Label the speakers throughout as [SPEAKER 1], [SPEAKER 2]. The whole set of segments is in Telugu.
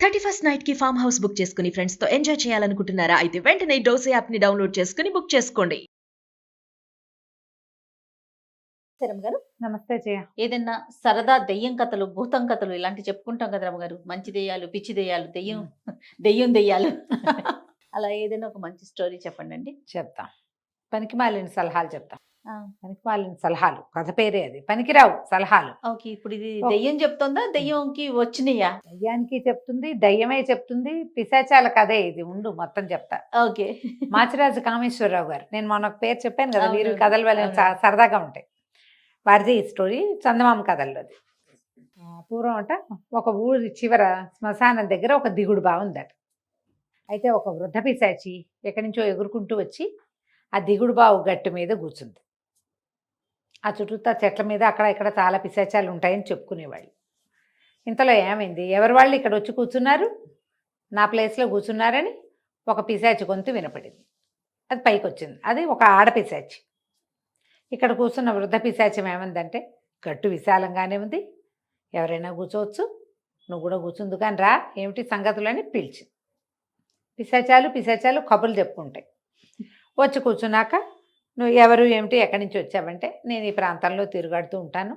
[SPEAKER 1] 31st నైట్ కి ఫామ్ హౌస్ బుక్ చేసుకుని ఫ్రెండ్స్ తో ఎంజాయ్ చేయాలనుకుంటున్నారా? అయితే వెంటనే డోసే యాప్ ని డౌన్లోడ్ చేసుకుని బుక్ చేసుకోండి.
[SPEAKER 2] గారు
[SPEAKER 3] నమస్తే జయ.
[SPEAKER 2] ఏదైనా సరదా దెయ్యం కథలు, భూతం కథలు ఇలాంటి చెప్పుకుంటాం కదా రమ్మగారు. మంచి దెయ్యాలు, పిచ్చి దెయ్యాలు, దెయ్యం దెయ్యాలు అలా ఏదైనా ఒక మంచి స్టోరీ చెప్పండి అండి.
[SPEAKER 3] చెప్తా. పనికిమాలిన సలహాలు చెప్తా. పనికిమాలిన సలహాలు, కథ పేరే అది. పనికిరావు సలహాలు.
[SPEAKER 2] ఓకే, ఇప్పుడు ఇది దెయ్యం చెప్తుందా, దెయ్యంకి వచ్చినాయా?
[SPEAKER 3] దయ్యానికి చెప్తుంది, దయ్యమే చెప్తుంది, పిశాచాల కథే ఇది. ఉండు మొత్తం చెప్తా.
[SPEAKER 2] ఓకే.
[SPEAKER 3] మాచిరాజు కామేశ్వరరావు గారు, నేను మొన్న ఒక పేరు చెప్పాను కదా,
[SPEAKER 2] అవును,
[SPEAKER 3] వీరు కథలు వల్ల సరదాగా ఉంటాయి. వారిది ఈ స్టోరీ చందమామ కథల్లోది. పూర్వం అంట ఒక ఊరి చివర శ్మశానం దగ్గర ఒక దిగుడు బావి ఉందట. అయితే ఒక వృద్ధ పిశాచి ఎక్కడి నుంచో ఎగురుకుంటూ వచ్చి ఆ దిగుడు బావు గట్టు మీద కూర్చుంది. ఆ చుట్టూతా చెట్ల మీద అక్కడ ఇక్కడ చాలా పిశాచాలు ఉంటాయని చెప్పుకునేవాళ్ళు. ఇంతలో ఏమైంది, ఎవరి వాళ్ళు ఇక్కడ వచ్చి కూర్చున్నారు, నా ప్లేస్లో కూర్చున్నారని ఒక పిశాచి గొంతు వినపడింది. అది పైకి వచ్చింది. అది ఒక ఆడపిశాచి. ఇక్కడ కూర్చున్న వృద్ధ పిశాచం ఏమందంటే, గట్టు విశాలంగానే ఉంది, ఎవరైనా కూర్చోవచ్చు, నువ్వు కూడా కూర్చుంది కానీ రా, ఏమిటి సంగతులు అని పిలిచింది. పిశాచాలు కబుర్లు చెప్పుకుంటాయి. వచ్చి కూర్చున్నాక, నువ్వు ఎవరు ఏమిటి ఎక్కడి నుంచి వచ్చావంటే, నేను ఈ ప్రాంతంలో తిరుగాడుతూ ఉంటాను,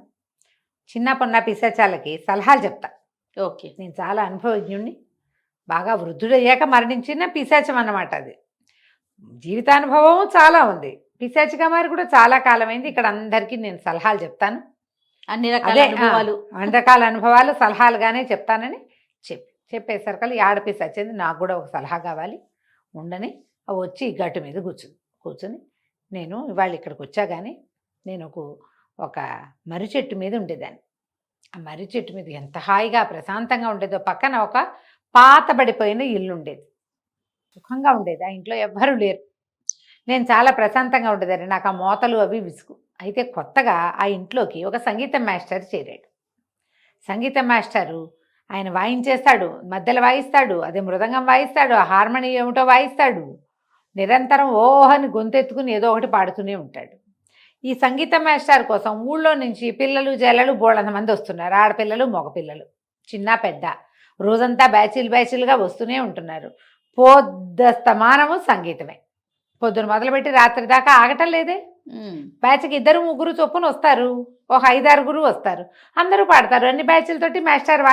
[SPEAKER 3] చిన్నపన్న పిశాచాలకి సలహాలు చెప్తా.
[SPEAKER 2] ఓకే,
[SPEAKER 3] నేను చాలా అనుభవజ్ఞుణ్ణి, బాగా వృద్ధుడయ్యాక మరణించిన పిశాచం అన్నమాట. అది జీవితానుభవం చాలా ఉంది. పిశాచిగా మారి కూడా చాలా కాలమైంది. ఇక్కడ అందరికీ నేను సలహాలు చెప్తాను,
[SPEAKER 2] అన్ని రకాల
[SPEAKER 3] అనుభవాలు సలహాలుగానే చెప్తానని చెప్పేసరికి ఈ ఆడపిశాచి నాకు కూడా ఒక సలహా కావాలి, ఉండని వచ్చి గట్టు మీద కూర్చుని నేను ఇవాళ ఇక్కడికి వచ్చా కానీ నేను ఒక మర్రి చెట్టు మీద ఉండేదాన్ని. ఆ మర్రి చెట్టు మీద ఎంత హాయిగా ప్రశాంతంగా ఉండేదో. పక్కన ఒక పాతబడిపోయిన ఇల్లు ఉండేది, సుఖంగా ఉండేది. ఆ ఇంట్లో ఎవ్వరూ లేరు. నేను చాలా ప్రశాంతంగా ఉండేదాన్ని. నాకు ఆ మోతలు అవి విసుగు. అయితే కొత్తగా ఆ ఇంట్లోకి ఒక సంగీతం మాస్టర్ చేరాడు. సంగీతం మాస్టరు ఆయన వాయించేస్తాడు, మధ్యలో వాయిస్తాడు, అదే మృదంగం వాయిస్తాడు, హార్మోనియం ఏమిటో వాయిస్తాడు, నిరంతరం ఓహని గొంతెత్తుకుని ఏదో ఒకటి పాడుతూనే ఉంటాడు. ఈ సంగీత మాస్టర్ కోసం ఊళ్ళో నుంచి పిల్లలు జల్లలు బోళ్ళంత మంది వస్తున్నారు. ఆడపిల్లలు మగపిల్లలు చిన్న పెద్ద రోజంతా బ్యాచీలుగా వస్తూనే ఉంటున్నారు. పొద్దస్తమానము సంగీతమే. పొద్దున మొదలుపెట్టి రాత్రి దాకా ఆగటం లేదే. బ్యాచ్కి 2-3 చొప్పున వస్తారు, ఒక 5-6 వస్తారు, అందరూ పాడతారు. అన్ని బ్యాచ్లతోటి మాస్టర్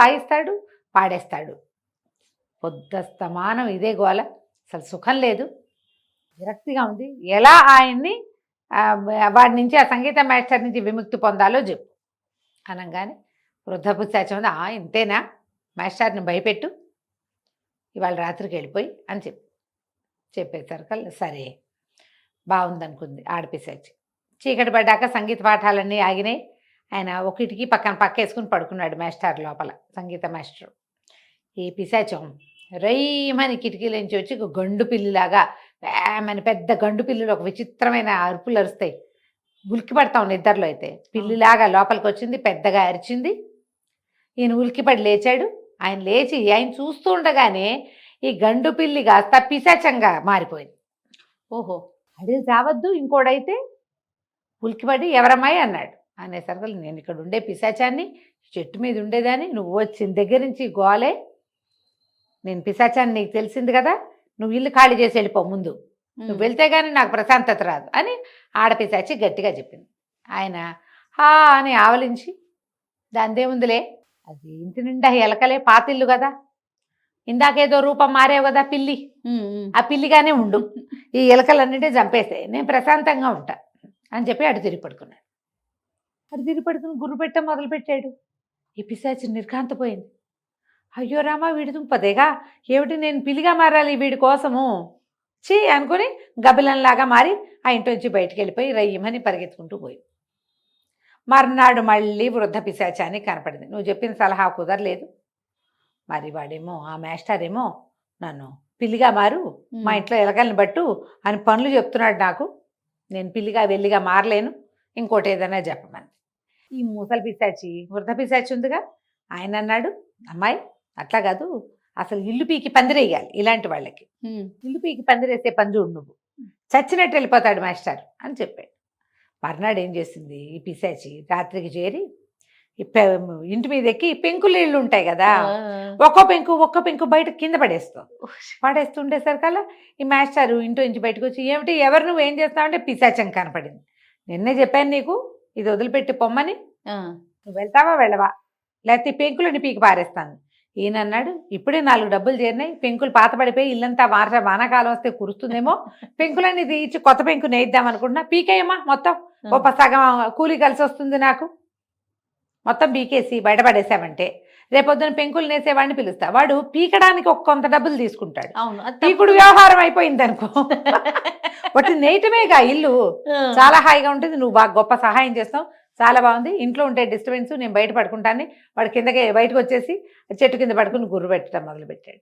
[SPEAKER 3] వాయిస్తాడు, పాడేస్తాడు. పొద్దస్తమానం ఇదే గోల. అసలు సుఖం లేదు, విరక్తిగా ఉంది. ఎలా ఆయన్ని వాడి నుంచి, ఆ సంగీత మాస్టర్ నుంచి విముక్తి పొందాలో చెప్పు అనగానే వృద్ధ పిశాచం ఇంతేనా, మాస్టర్ని భయపెట్టు, ఇవాళ రాత్రికి వెళ్ళిపోయి అని చెప్పేసరికి సరే బాగుందనుకుంది ఆడపిశాచి. చీకటి పడ్డాక సంగీత పాఠాలన్నీ ఆగినాయి. ఆయన ఒక కిటికీ పక్క వేసుకుని పడుకున్నాడు మాస్టర్ లోపల, సంగీత మాస్టర్. ఈ పిశాచం రైమని కిటికీలోంచి వచ్చి ఒక గండు పిల్లిలాగా వేమని పెద్ద గండు పిల్లులు ఒక విచిత్రమైన అరుపులు అరుస్తాయి, ఉలిక్కి పడతాం నిద్రలో. అయితే పిల్లిలాగా లోపలికి వచ్చింది, పెద్దగా అరిచింది. ఈయన ఉలిక్కిపడి లేచాడు. ఆయన లేచి ఆయన చూస్తూ ఉండగానే ఈ గండు పిల్లి కాస్త పిశాచంగా మారిపోయింది. ఓహో, అది చావద్దు. ఇంకోడైతే ఉలిక్కిపడి ఎవరమ్మాయి అన్నాడు. అనేసరికి నేను ఇక్కడ ఉండే పిశాచాన్ని, చెట్టు మీద ఉండేదాన్ని, నువ్వు వచ్చిన దగ్గర నుంచి గోలే, నేను పిశాచాన్ని నీకు తెలిసింది కదా, నువ్వు ఇల్లు ఖాళీ చేసి వెళ్ళిపో ముందు, నువ్వు వెళ్తే కానీ నాకు ప్రశాంతత రాదు అని ఆడపిశాచి గట్టిగా చెప్పింది. ఆయన హా అని ఆవలించి, దాందేముందులే, అది ఇంటి నిండా ఎలకలే, పాతిల్లు కదా, ఇందాకేదో రూపం మారేవు కదా పిల్లి, ఆ పిల్లిగానే ఉండు, ఈ ఎలకలన్నింటినీ చంపేస్తే నేను ప్రశాంతంగా ఉంటా అని చెప్పి అటు తిరిగి పడుకున్నాడు. గుర్రు పెట్టడం మొదలుపెట్టాడు. ఈ పిశాచి నిర్ఘాంతపోయింది. అయ్యో రామా, వీడి దుంపదేగా, ఏమిటి నేను పిల్లిగా మారాలి వీడి కోసము, చీ అనుకుని గబిలంలాగా మారి ఆ ఇంట్లోంచి బయటికి వెళ్ళిపోయి రయ్యమని పరిగెత్తుకుంటూ పోయి మర్నాడు మళ్ళీ వృద్ధ పిశాచాన్ని కనపడింది. నువ్వు చెప్పిన సలహా కుదరలేదు, మరి వాడేమో ఆ మాస్టర్ ఏమో నన్ను పిల్లిగా మారు, మా ఇంట్లో ఎలకల్ని బట్టు అని పనులు చెప్తున్నాడు నాకు, నేను పిల్లిగా వెల్లిగా మారలేను, ఇంకోటి ఏదైనా చెప్పమని. ఈ ముసలి పిశాచి, వృద్ధ పిశాచి ఉందిగా, ఆయన అన్నాడు, అమ్మాయి అట్లా కాదు, అసలు ఇల్లు పీకి పందిరేయాలి ఇలాంటి వాళ్ళకి, ఇల్లు పీకి పందిరేస్తే పని చూడు, నువ్వు చచ్చినట్టు వెళ్ళిపోతాడు మాస్టర్ అని చెప్పాడు. మర్నాడు ఏం చేసింది ఈ పిశాచి, రాత్రికి చేరి ఇంటి మీద ఎక్కి పెంకులు ఇళ్ళు ఉంటాయి కదా, ఒక్క పెంకు బయట కింద పడేస్తుండేసరికల్లా ఈ మాస్టారు ఇంట్లో నుంచి బయటకు వచ్చి, ఏమిటి ఎవరు నువ్వు ఏం చేస్తావంటే పిశాచం కనపడింది. నిన్నే చెప్పాను నీకు ఇది వదిలిపెట్టి పొమ్మని, నువ్వు వెళ్తావా వెళ్ళవా లేకపోతే ఈ పెంకులని పీకి పారేస్తాను. ఈయన అన్నాడు, ఇప్పుడే 4 డబ్బులు చేరినాయి, పెంకులు పాత పడిపోయి ఇల్లంతా వానాకాలం వస్తే కురుస్తుందేమో, పెంకులన్నీ తీయించి కొత్త పెంకు నేయిద్దాం అనుకుంటున్నా, పీకేయమ్మా మొత్తం, సగం కూలి కలిసి వస్తుంది నాకు, మొత్తం పీకేసి బయటపడేసామంటే రేపొద్దున పెంకులు నేసేవాడిని పిలుస్తా, వాడు పీకడానికి కొంత డబ్బులు తీసుకుంటాడు. పీకుడు వ్యవహారం అయిపోయింది అనుకో. వాటి నేయటమేగా ఇల్లు చాలా హాయిగా ఉంటుంది, నువ్వు బాగా గొప్ప సహాయం చేస్తావు, చాలా బాగుంది, ఇంట్లో ఉంటే డిస్టర్బెన్స్, నేను బయట పడుకుంటాను. వాడు కిందకి బయటకు వచ్చేసి చెట్టు కింద పడుకుని గుర్రు పెట్టడం మొదలుపెట్టాడు.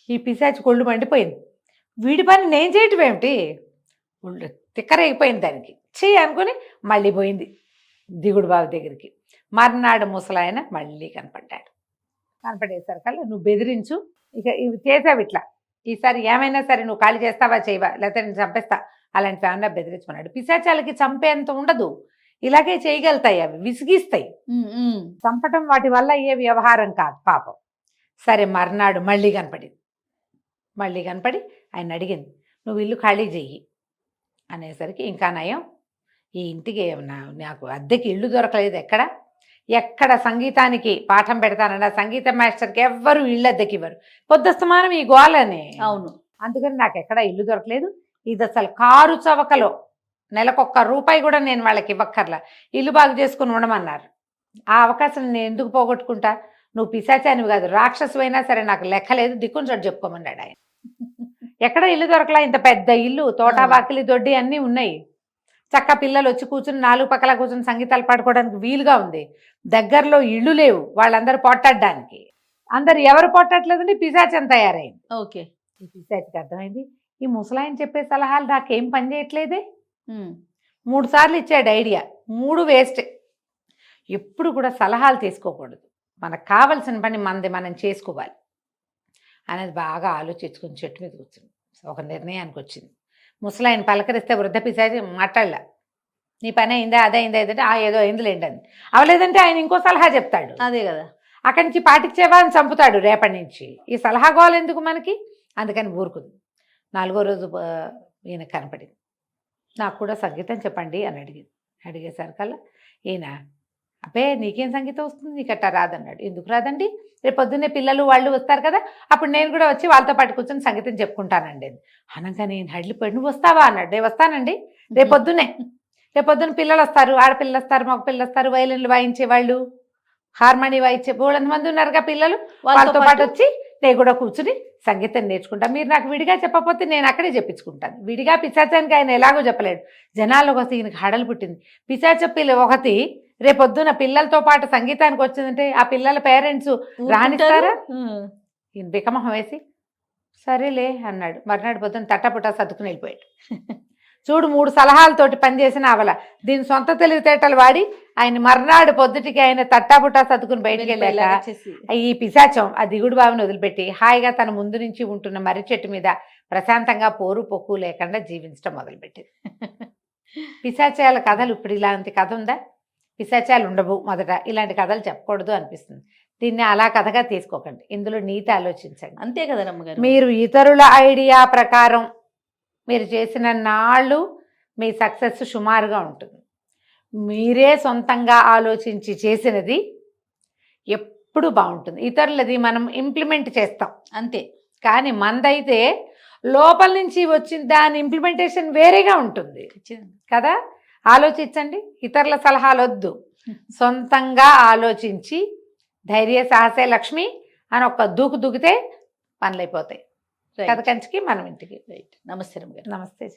[SPEAKER 3] ఈ పిశాచి కొళ్ళు మండిపోయింది, వీడి పని నేను చేయటం ఏమిటి, ఒళ్ళు తిక్కరైపోయింది దానికి, అనుకుని మళ్ళీ పోయింది దిగుడు బావి దగ్గరికి. మర్నాడు ముసలాయన మళ్ళీ కనపడేసరికల్లా, నువ్వు బెదిరించు, ఇక ఇవి చేసావు ఇట్లా, ఈసారి ఏమైనా సరే నువ్వు ఖాళీ చేస్తావా చేయవా లేకపోతే నేను చంపేస్తా, అలాంటివి ఏమన్నా బెదిరించుకున్నాడు. పిశాచాలకి చంపేంత ఉండదు, ఇలాగే చేయగలుగుతాయి, అవి విసిగిస్తాయి, చంపటం వాటి వల్ల అయ్యే వ్యవహారం కాదు పాపం. సరే మర్నాడు మళ్ళీ కనపడి ఆయన అడిగింది, నువ్వు ఇల్లు ఖాళీ చెయ్యి అనేసరికి, ఇంకా నయం ఈ ఇంటికి నాకు అద్దెకి ఇల్లు దొరకలేదు, ఎక్కడ సంగీతానికి పాఠం పెడతానన్నా సంగీత మాస్టర్కి ఎవ్వరు ఇళ్ళు అద్దెకి ఇవ్వరు, పొద్దుస్తమానం ఈ గోలని.
[SPEAKER 2] అవును,
[SPEAKER 3] అందుకని నాకు ఎక్కడ ఇల్లు దొరకలేదు, ఇది అసలు కారు చవకలో నెలకు ₹1 కూడా నేను వాళ్ళకి ఇవ్వక్కర్లా, ఇల్లు బాగు చేసుకుని ఉండమన్నారు. ఆ అవకాశం నేను ఎందుకు పోగొట్టుకుంటా, నువ్వు పిశాచానివి కాదు రాక్షసువైనా సరే నాకు లెక్కలేదు, దిక్కుని చోటు చెప్పుకోమన్నాడు ఆయన. ఎక్కడ ఇల్లు దొరకలా, ఇంత పెద్ద ఇల్లు, తోట వాకిలి దొడ్డి అన్నీ ఉన్నాయి, చక్క పిల్లలు వచ్చి కూర్చుని 4 పక్కల కూర్చుని సంగీతాలు పాడుకోవడానికి వీలుగా ఉంది, దగ్గరలో ఇళ్ళు లేవు వాళ్ళందరూ పొట్టడానికి, అందరు ఎవరు పొట్టట్లేదంటే పిశాచం తయారైంది.
[SPEAKER 2] ఓకే,
[SPEAKER 3] ఈ పిశాచికి అర్థమైంది, ఈ ముసలాయన చెప్పే సలహాలు నాకేం పని చేయట్లేదే, 3 సార్లు ఇచ్చాడు ఐడియా, 3 వేస్ట్. ఎప్పుడు కూడా సలహాలు తీసుకోకూడదు, మనకు కావలసిన పని మనం చేసుకోవాలి అనేది బాగా ఆలోచించుకుని చెట్టు మీద కూర్చుంది. ఒక నిర్ణయానికి వచ్చింది. ముసలాయన పలకరిస్తే వృద్ధ పిశాచి మాట్లాడలే, నీ పని అయిందా అదైందా ఏదంటే ఏదో అయిందిలేండి అని, అవలేదంటే ఆయన ఇంకో సలహా చెప్తాడు,
[SPEAKER 2] అదే కదా,
[SPEAKER 3] అక్కడి నుంచి పాటించేవా అని చంపుతాడు రేపటి నుంచి, ఈ సలహా గోలు ఎందుకు మనకి, అందుకని ఊరుకుంది. 4వ రోజు ఈయన కనపడింది, నాకు కూడా సంగీతం చెప్పండి అని అడిగేసరికల్లా ఈయన, అబ్బే నీకేం సంగీతం వస్తుంది, నీకట్టా రాదన్నాడు. ఎందుకు రాదండి, రేపు పొద్దున్నే పిల్లలు వాళ్ళు వస్తారు కదా, అప్పుడు నేను కూడా వచ్చి వాళ్ళతో పాటు కూర్చొని సంగీతం చెప్పుకుంటానండి. అనగా నేను హడిలిపోయి, నువ్వు వస్తావా అన్నాడు. నేను వస్తానండి, రేపొద్దున్న పిల్లలు వస్తారు, ఆడపిల్లలు వస్తారు, మగ పిల్లలు వస్తారు, వైలిన్లు వాయించే వాళ్ళు, హార్మోని వాయించే బోళ్ళంత మంది ఉన్నారుగా పిల్లలు, వాళ్ళతో పాటు వచ్చి నేను కూడా కూర్చుని సంగీతం నేర్చుకుంటా, మీరు నాకు విడిగా చెప్పకపోతే నేను అక్కడే చెప్పించుకుంటాను. విడిగా పిశాచానికి ఆయన ఎలాగో చెప్పలేడు, జనాల్లోకి వస్తే ఈయనకి హడలు పుట్టింది. పిశాచ పిల్ల ఒకటి రేపొద్దున పిల్లలతో పాటు సంగీతానికి వచ్చిందంటే ఆ పిల్లల పేరెంట్స్ రాణిస్తారా? ఈయన బికమహం వేసి సరేలే అన్నాడు. మర్నాడు పొద్దున తట్టపుట్టా సర్దుకుని వెళ్ళిపోయాడు. చూడు 3 సలహాలతోటి పనిచేసిన అవల, దీని సొంత తెలివితేటలు వాడి ఆయన మర్నాడు పొద్దుటికి ఆయన తట్టాపుట్టా సర్దుకుని బయటికి వెళ్ళాక ఈ పిశాచం ఆ దిగుడు బావిని వదిలిపెట్టి హాయిగా తన ముందు నుంచి ఉంటున్న మర్రి చెట్టు మీద ప్రశాంతంగా పోరు పొక్కు లేకుండా జీవించడం మొదలుపెట్టింది. పిశాచాల కథలు ఇప్పుడు ఇలాంటి కథ ఉందా? పిశాచాలు ఉండవు మొదట, ఇలాంటి కథలు చెప్పకూడదు అనిపిస్తుంది. దీన్ని అలా కథగా తీసుకోకండి, ఇందులో నీతి ఆలోచించండి.
[SPEAKER 2] అంతే కదా రమ్మగారు.
[SPEAKER 3] మీరు ఇతరుల ఐడియా ప్రకారం మీరు చేసిన నాళ్ళు మీ సక్సెస్ సుమారుగా ఉంటుంది. మీరే సొంతంగా ఆలోచించి చేసినది ఎప్పుడు బాగుంటుంది. ఇతరులది మనం ఇంప్లిమెంట్ చేస్తాం అంతే, కానీ మందైతే లోపల నుంచి వచ్చిన దాని ఇంప్లిమెంటేషన్ వేరేగా ఉంటుంది కదా. ఆలోచించండి, ఇతరుల సలహాలు వద్దు, సొంతంగా ఆలోచించి ధైర్య సాహసే లక్ష్మి అని ఒక దూకితే పనులైపోతాయి. కథ కంచికి మనం ఇంటికి.
[SPEAKER 2] రైట్. నమస్తే రమ్మ గారు.
[SPEAKER 3] నమస్తే.